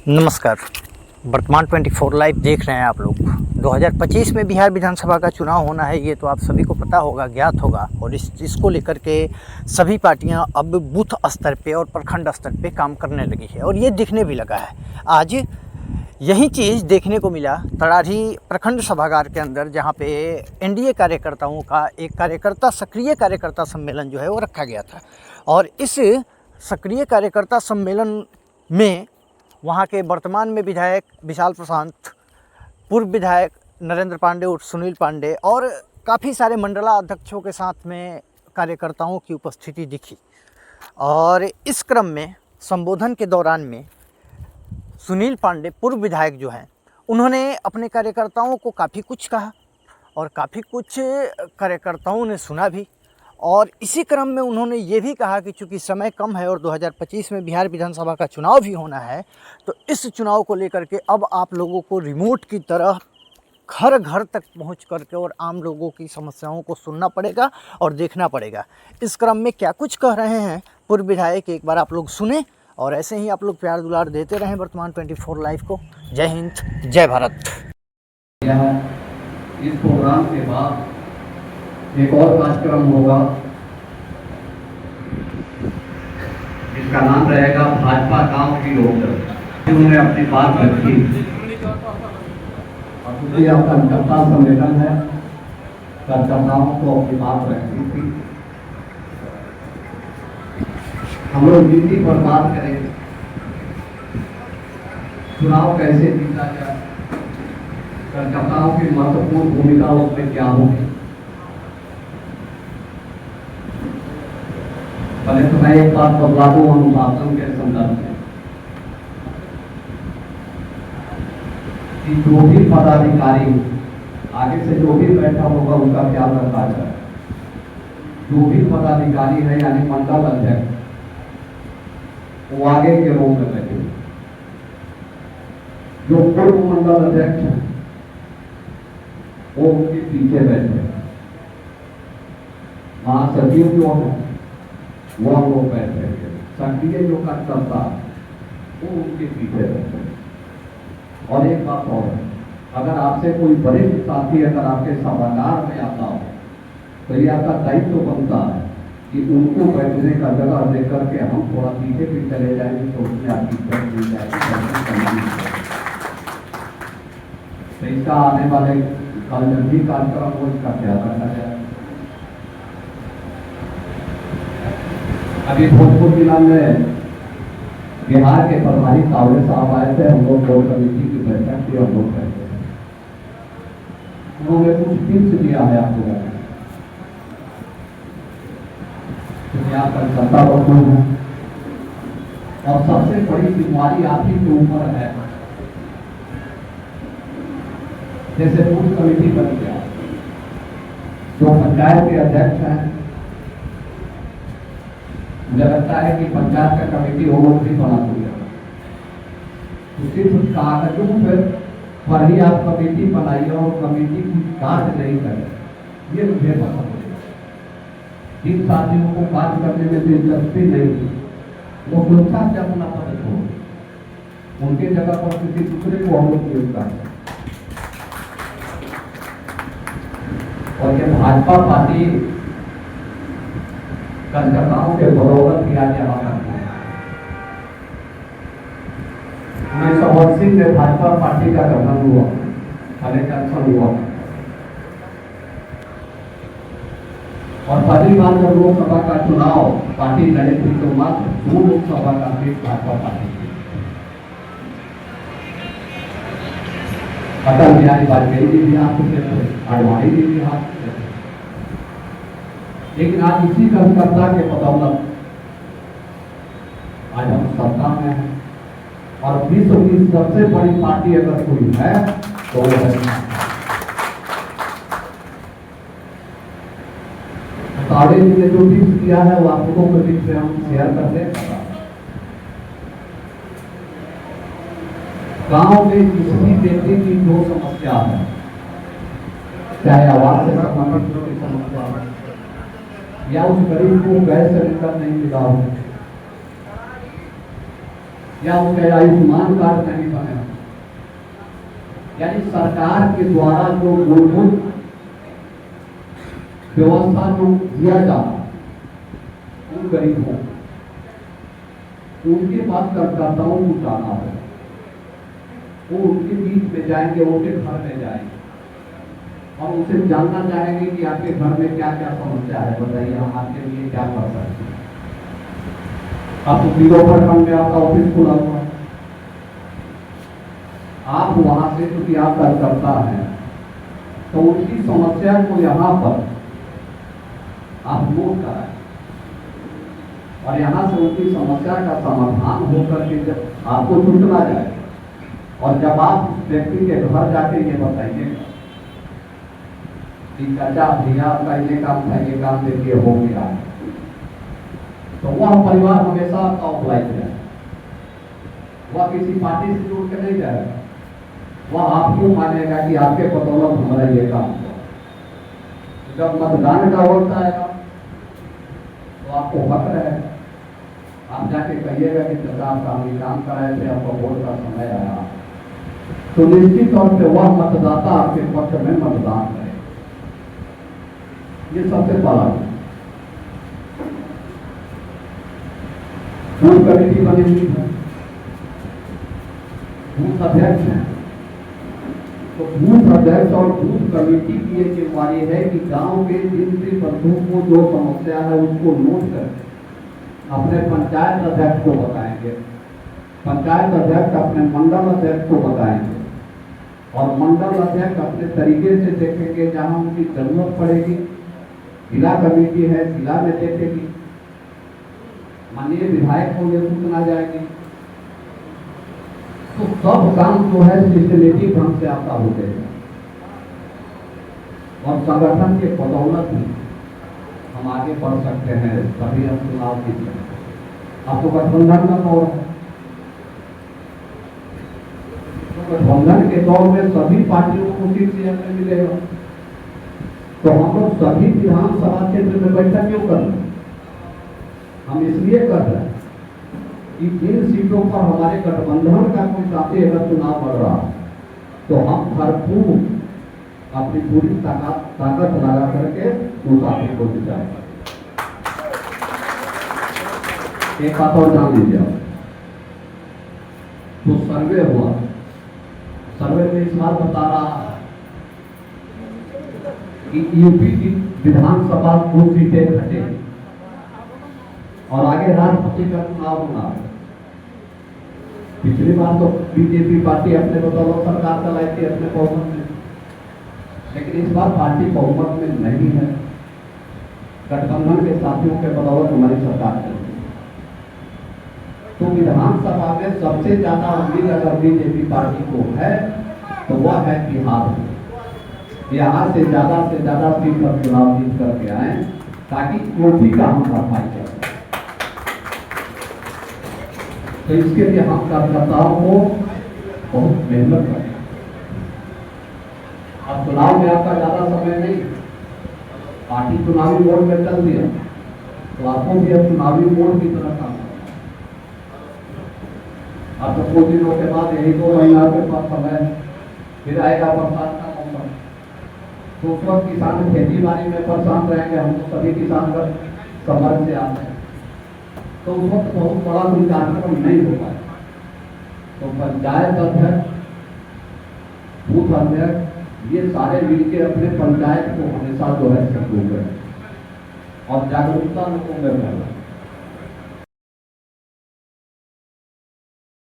नमस्कार। वर्तमान 24 लाइव देख रहे हैं आप लोग। 2025 में बिहार विधानसभा का चुनाव होना है, ये तो आप सभी को पता होगा, ज्ञात होगा। और इसको लेकर के सभी पार्टियां अब बूथ स्तर पे और प्रखंड स्तर पे काम करने लगी है और ये दिखने भी लगा है। आज यही चीज़ देखने को मिला तड़ारी प्रखंड सभागार के अंदर, जहाँ पे एनडीए कार्यकर्ताओं का एक सक्रिय कार्यकर्ता सम्मेलन जो है वो रखा गया था। और इस सक्रिय कार्यकर्ता सम्मेलन में वहाँ के वर्तमान में विधायक विशाल प्रशांत, पूर्व विधायक नरेंद्र पांडे और सुनील पांडे और काफ़ी सारे मंडला अध्यक्षों के साथ में कार्यकर्ताओं की उपस्थिति दिखी। और इस क्रम में संबोधन के दौरान में सुनील पांडे पूर्व विधायक जो हैं, उन्होंने अपने कार्यकर्ताओं को काफ़ी कुछ कहा और काफ़ी कुछ कार्यकर्ताओं ने सुना भी। और इसी क्रम में उन्होंने ये भी कहा कि चूँकि समय कम है और 2025 में बिहार विधानसभा का चुनाव भी होना है, तो इस चुनाव को लेकर के अब आप लोगों को रिमोट की तरह घर घर तक पहुंच करके और आम लोगों की समस्याओं को सुनना पड़ेगा और देखना पड़ेगा। इस क्रम में क्या कुछ कह रहे हैं पूर्व विधायक, एक बार आप लोग सुने और ऐसे ही आप लोग प्यार दुलार देते रहें वर्तमान 24 लाइव को। जय हिंद, जय भारत। इस प्रोग्राम के बाद एक और कार्यक्रम होगा जिसका नाम रहेगा भाजपा गांव की लोकदल। उन्होंने अपनी बात रखी और दूसरी आपका कार्यकर्ता सम्मेलन है, कार्यकर्ताओं को अपनी बात रखी थी। हम लोग नीति पर बात करेंगे, चुनाव कैसे जीता जाए, कार्यकर्ताओं की महत्वपूर्ण भूमिका उसमें क्या होगी। पहले तो मैं एक बात बतला दूं अनुशासन के संदर्भ में कि जो भी पदाधिकारी आगे से जो भी बैठा होगा उनका ख्याल रखा जाए। जो भी पदाधिकारी है यानी मंडल अध्यक्ष, वो आगे के रो में बैठे। जो पूर्व मंडल अध्यक्ष है वो उनके पीछे बैठे। महासचिव जो है वो हम लोग बैठे, सक्रिय जो कार्यकर्ता वो उनके पीछे बैठे। और एक बात और है, अगर आपसे कोई वरिष्ठ साथी अगर आपके सभागार में आता हो तो ये आपका दायित्व बनता है कि उनको बैठने का जगह देकर के हम थोड़ा पीछे भी चले जाएंगे तो उसमें आपकी जगह मिल जाएगी। तो इसका आने वाले कल जब भी कार्यक्रम हो इसका ख्याल रखा जाए। अभी भोजपुर जिला में बिहार के प्रभारी कावड़े साहब आए थे, हम लोग कोर कमेटी की बैठक थी और लोग बैठे। उन्होंने कुछ टिप्स दिया है आप लोगों को, क्योंकि आप कार्यकर्ता लोग हैं और सबसे बड़ी जिम्मेवारी आप ही के ऊपर है। जैसे बूथ कमेटी बन गया, जो पंचायत के अध्यक्ष हैं, मुझे लगता है कि पंचायत का कमेटी वो लोग भी बना दिया। सिर्फ कागजों पर ही आप कमेटी बनाइए और कमेटी की कार्य नहीं करें, ये मुझे पता है। जिन साथियों को कार्य करने में दिलचस्पी नहीं थी वो सुरक्षा से अपना पद छोड़ उनके जगह पर किसी दूसरे को हम लोग नियुक्त करें। और ये भाजपा पार्टी कार्यकर्ताओं के बदौलत ही आज यहाँ तक है। 1980 में भाजपा पार्टी का गठन हुआ, पहले जंक्शन हुआ और पहली बार जब लोकसभा का चुनाव पार्टी लड़ी थी तो मात्र 2 लोकसभा का सीट भाजपा पार्टी थी। अटल बिहारी वाजपेयी जी भी हाथ से थे, आडवाणी जी भी हाथ से थे। लेकिन आज इसी कार्यकर्ता के बदौलत आज हम सत्ता में हैं और विश्व की सबसे बड़ी पार्टी अगर कोई है तो वो है। कावड़े जी ने जो टिप्स दिया है वो आप लोगों के बीच में हम शेयर करते हैं। गांव में किसी व्यक्ति की जो समस्या है, चाहे आवास से संबंधित कोई समस्या है या उस गरीब को गैस सिलेंडर नहीं मिला हो या उसके आयुष्मान कार्ड नहीं बने, यानी सरकार के द्वारा जो मूलभूत व्यवस्था जो दिया जाता उन गरीबों उनके पास करदाताओं को जाना है, वो उनके बीच में जाएंगे, उनके घर में जाएंगे और उनसे जानना चाहेंगे कि आपके घर में क्या क्या समस्या है, बताइए हम आपके लिए क्या कर सकते हैं। आप तो जीरो प्रखंड में आपका ऑफिस खुला हुआ है, आप वहां से क्योंकि आप कार्यकर्ता हैं तो उनकी समस्या को यहाँ पर आप नोट कराएं और यहाँ से उनकी समस्या का समाधान होकर के जब आपको सूचना जाए और जब आप उस व्यक्ति के घर जाके ये बताइएगा कि चाचा भैया का ये काम था, ये काम देखिए हो गया, तो वह परिवार हमेशा आपका ऑफलाइन है, वह किसी पार्टी से जुड़ के नहीं जाएगा, वह आपको मानेगा कि आपके बदौलत हमारा ये काम हुआ। जब मतदान का वक्त आएगा तो आपको हक है, आप जाके कहिएगा कि चाचा आपका हम काम कराए थे, आपका वोट का समय आया, तो निश्चित तौर पे वह मतदाता आपके पक्ष में मतदान करे। ये सबसे पहला बूथ कमेटी बनी हुई है, बूथ अध्यक्ष है, तो बूथ अध्यक्ष और बूथ कमेटी की एक जिम्मेदारी है कि गांव के जिन भी बंधुओं को जो समस्या है उसको नोट करके अपने पंचायत अध्यक्ष को बताएंगे, पंचायत अध्यक्ष अपने मंडल अध्यक्ष को बताएंगे और मंडल अध्यक्ष अपने तरीके से देखेंगे, जहां उनकी जरूरत पड़ेगी जिला कमेटी है जिला में देखेगी, माननीय विधायक को यह सूचना जाएगी, तो सब काम जो है सिस्टमेटिक ढंग से आपका हो जाएगा और संगठन के बदौलत ही हम आगे बढ़ सकते हैं, तभी हम चुनाव जीत सकते हैं। आपको गठबंधन का दौर है, तो गठबंधन के दौर में सभी पार्टियों को सीट मिलेगा, तो हम लोग सभी विधानसभा क्षेत्र में बैठक क्यों कर रहे हैं? हम इसलिए कर रहे हैं कि जिन सीटों पर हमारे गठबंधन का कोई साथी अगर चुनाव लड़ रहा है तो हम भरपूर अपनी पूरी ताकत लगा करके उस साथी को जिताएंगे। एक बात और जान लीजिए, तो सर्वे हुआ, सर्वे में इस बार बता रहा है कि यूपी की विधानसभा 2 सीटें घटेगी और आगे राष्ट्रपति का चुनाव होना है। पिछली बार तो बीजेपी पार्टी अपने बदौलत सरकार चलाई थी अपने बहुमत में, लेकिन इस बार पार्टी बहुमत में नहीं है, गठबंधन के साथियों के बदौलत हमारी सरकार चलती है। तो विधानसभा में सबसे ज्यादा उम्मीद अगर बीजेपी पार्टी को है तो वह है बिहार में, यहाँ से ज्यादा सीट पर चुनाव जीत करके आए ताकि कोठी का हम भरपाई करें। तो इसके लिए हम कार्यकर्ताओं को बहुत मेहनत करें। अब चुनाव में आपका ज्यादा समय नहीं, पार्टी चुनावी मोड में चल दिया तो आपको भी अब चुनावी मोड की तरह काम करना। अब तो कुछ दिनों के बाद यही 2 महीना के पास समय फिर आएगा बरसात का मौसम, तो उस वक्त किसान खेती बाड़ी में परेशान रहेंगे। हम तो सभी किसान का समझ से आते हैं, तो उस वक्त बहुत बड़ा कोई कार्यक्रम नहीं हो पाए। तो पंचायत अध्यक्ष, बूथ अध्यक्ष, ये सारे मिलकर अपने पंचायत को हमेशा जो है और जागरूकता लोगों में फैला।